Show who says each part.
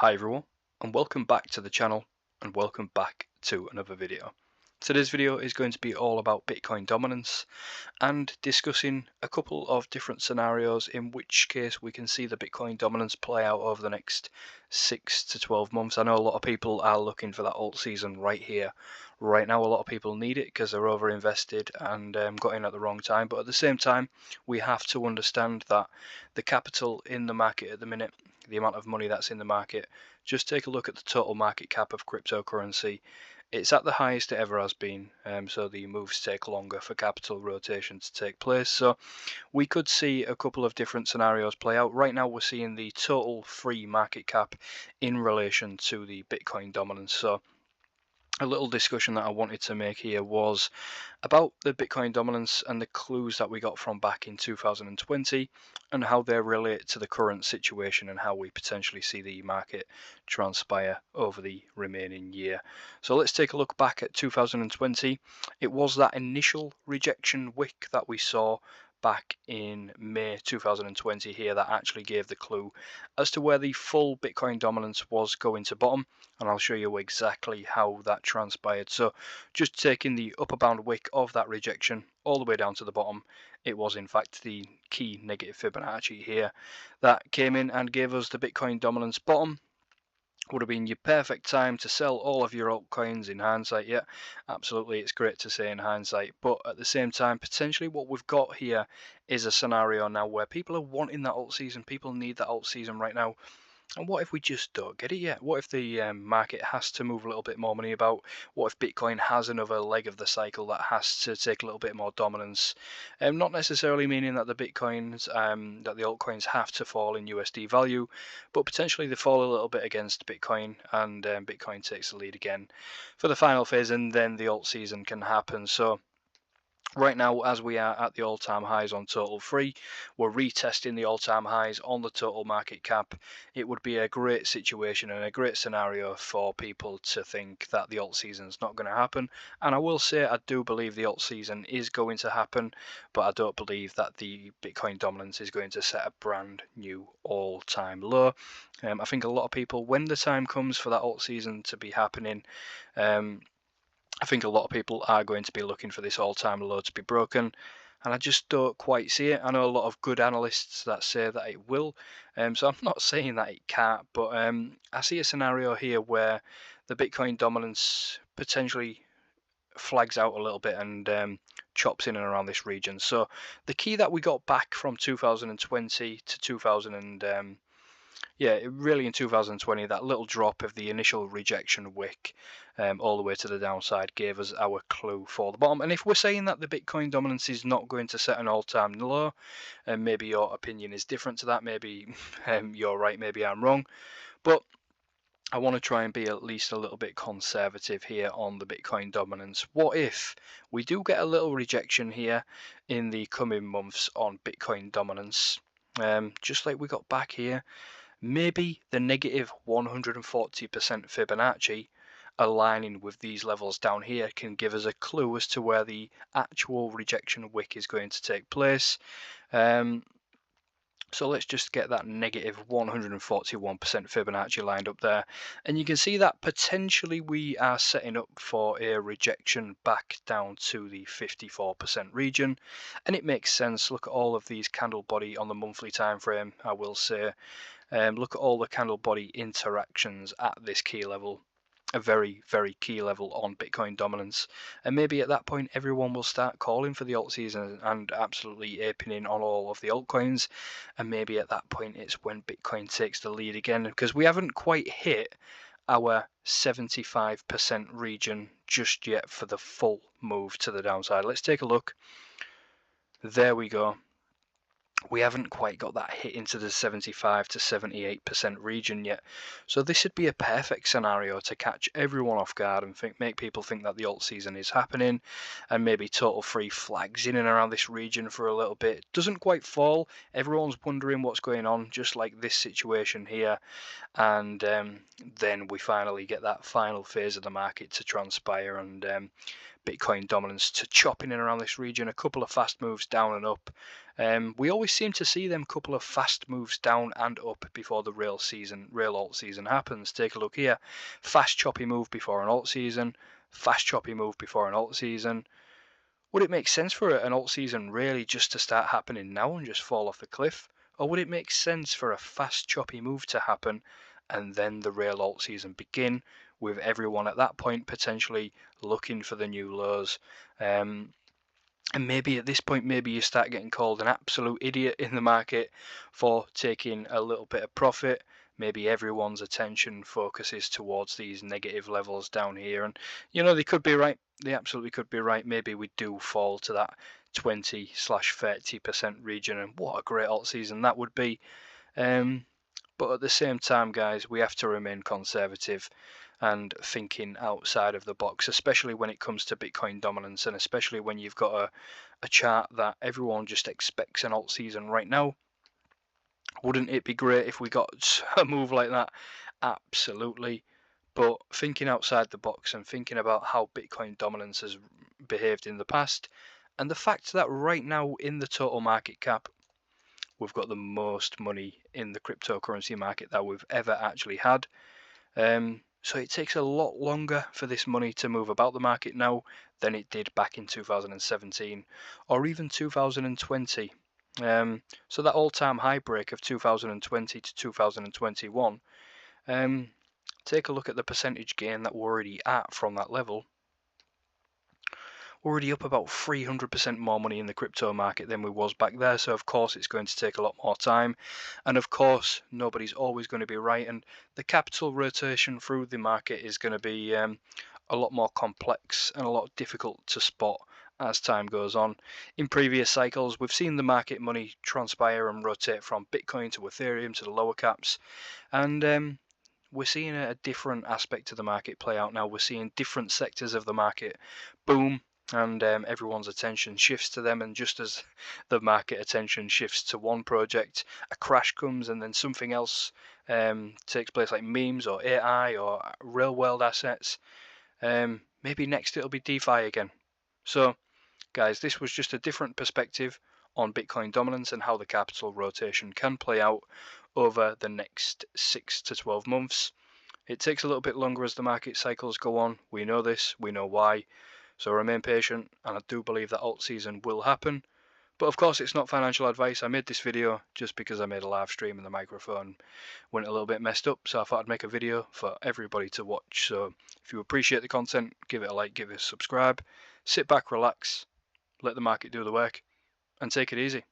Speaker 1: Hi everyone, and welcome back to the channel, and welcome back to another video. Today's video is going to be all about Bitcoin dominance and discussing a couple of different scenarios in which case we can see the Bitcoin dominance play out over the next 6 to 12 months. I know a lot of people are looking for that alt season right here, right now. A lot of people need it because they're over invested and got in at the wrong time, but at the same time we have to understand that the capital in the market at the minute, the amount of money that's in the market, just take a look at the total market cap of cryptocurrency. It's at the highest it ever has been, so the moves take longer for capital rotation to take place. So we could see a couple of different scenarios play out. Right now we're seeing the total free market cap in relation to the Bitcoin dominance. So a little discussion that I wanted to make here was about the Bitcoin dominance and the clues that we got from back in 2020 and how they relate to the current situation and how we potentially see the market transpire over the remaining year. So let's take a look back at 2020. It was that initial rejection wick that we saw back in May 2020 here that actually gave the clue as to where the full Bitcoin dominance was going to bottom, and I'll show you exactly how that transpired. So just taking the upper bound wick of that rejection all the way down to the bottom, it was in fact the key negative Fibonacci here that came in and gave us the Bitcoin dominance bottom. Would have been your perfect time to sell all of your altcoins in hindsight. Yeah, absolutely, it's great to say in hindsight, but at the same time, potentially what we've got here is a scenario now where people are wanting that alt season, people need that alt season right now. And what if we just don't get it yet? What if the market has to move a little bit more money about? What if Bitcoin has another leg of the cycle that has to take a little bit more dominance? Not necessarily meaning that the Bitcoins, that the altcoins have to fall in USD value, but potentially they fall a little bit against Bitcoin and Bitcoin takes the lead again for the final phase, and then the alt season can happen. So right now, as we are at the all-time highs on total free, we're retesting the all-time highs on the total market cap. It would be a great situation and a great scenario for people to think that the alt season's not going to happen. And I will say I do believe the alt season is going to happen, but I don't believe that the Bitcoin dominance is going to set a brand new all-time low. I think a lot of people, when the time comes for that alt season to be happening, I think a lot of people are going to be looking for this all-time low to be broken, and I just don't quite see it. I know a lot of good analysts that say that it will, so I'm not saying that it can't, but I see a scenario here where the Bitcoin dominance potentially flags out a little bit and chops in and around this region. So the key that we got back from 2020 to 2000 yeah, really in 2020, that little drop of the initial rejection wick all the way to the downside gave us our clue for the bottom. And if we're saying that the Bitcoin dominance is not going to set an all-time low, and maybe your opinion is different to that, maybe you're right, maybe I'm wrong, but I want to try and be at least a little bit conservative here on the Bitcoin dominance. What if we do get a little rejection here in the coming months on Bitcoin dominance, just like we got back here? Maybe the negative 140% Fibonacci aligning with these levels down here can give us a clue as to where the actual rejection wick is going to take place. So let's just get that negative 141% Fibonacci lined up there. And you can see that potentially we are setting up for a rejection back down to the 54% region. And it makes sense. Look at all of these candle body on the monthly time frame, I will say. Look at all the candle body interactions at this key level, a very, very key level on Bitcoin dominance. And maybe at that point, everyone will start calling for the alt season and absolutely aping in on all of the altcoins. And maybe at that point, it's when Bitcoin takes the lead again, because we haven't quite hit our 75% region just yet for the full move to the downside. Let's take a look. There we go. We haven't quite got that hit into the 75 to 78% region yet. So this should be a perfect scenario to catch everyone off guard and make people think that the alt season is happening, and maybe total free flags in and around this region for a little bit. Doesn't quite fall. Everyone's wondering what's going on, just like this situation here. And then we finally get that final phase of the market to transpire and Bitcoin dominance to chop in and around this region. A couple of fast moves down and up, We always seem to see them couple of fast moves down and up before the real alt season happens. Take a look here. Fast choppy move before an alt season, fast choppy move before an alt season. Would it make sense for an alt season really just to start happening now and just fall off the cliff? Or would it make sense for a fast choppy move to happen and then the real alt season begin, with everyone at that point potentially looking for the new lows? And maybe at this point, maybe you start getting called an absolute idiot in the market for taking a little bit of profit. Maybe everyone's attention focuses towards these negative levels down here. And, you know, they could be right. They absolutely could be right. Maybe we do fall to that 20-30% region. And what a great alt season that would be. But at the same time, guys, we have to remain conservative and thinking outside of the box, especially when it comes to Bitcoin dominance, and especially when you've got a chart that everyone just expects an alt season right now. Wouldn't it be great if we got a move like that? Absolutely. But thinking outside the box and thinking about how Bitcoin dominance has behaved in the past, and the fact that right now in the total market cap, we've got the most money in the cryptocurrency market that we've ever actually had. So it takes a lot longer for this money to move about the market now than it did back in 2017 or even 2020. So that all-time high break of 2020 to 2021, take a look at the percentage gain that we're already at from that level. We're already up about 300% more money in the crypto market than we was back there, so of course it's going to take a lot more time, and of course nobody's always going to be right, and the capital rotation through the market is going to be a lot more complex and a lot difficult to spot as time goes on. In previous cycles, we've seen the market money transpire and rotate from Bitcoin to Ethereum to the lower caps, and we're seeing a different aspect to the market play out now. We're seeing different sectors of the market boom, and everyone's attention shifts to them, and just as the market attention shifts to one project, a crash comes and then something else takes place, like memes or AI or real world assets. Maybe next it'll be DeFi again. So guys, this was just a different perspective on Bitcoin dominance and how the capital rotation can play out over the next 6 to 12 months. It takes a little bit longer as the market cycles go on. We know this, we know why. So remain patient, and I do believe that alt season will happen. But of course it's not financial advice. I made this video just because I made a live stream and the microphone went a little bit messed up, so I thought I'd make a video for everybody to watch. So if you appreciate the content, give it a like, give it a subscribe, sit back, relax, let the market do the work, and take it easy.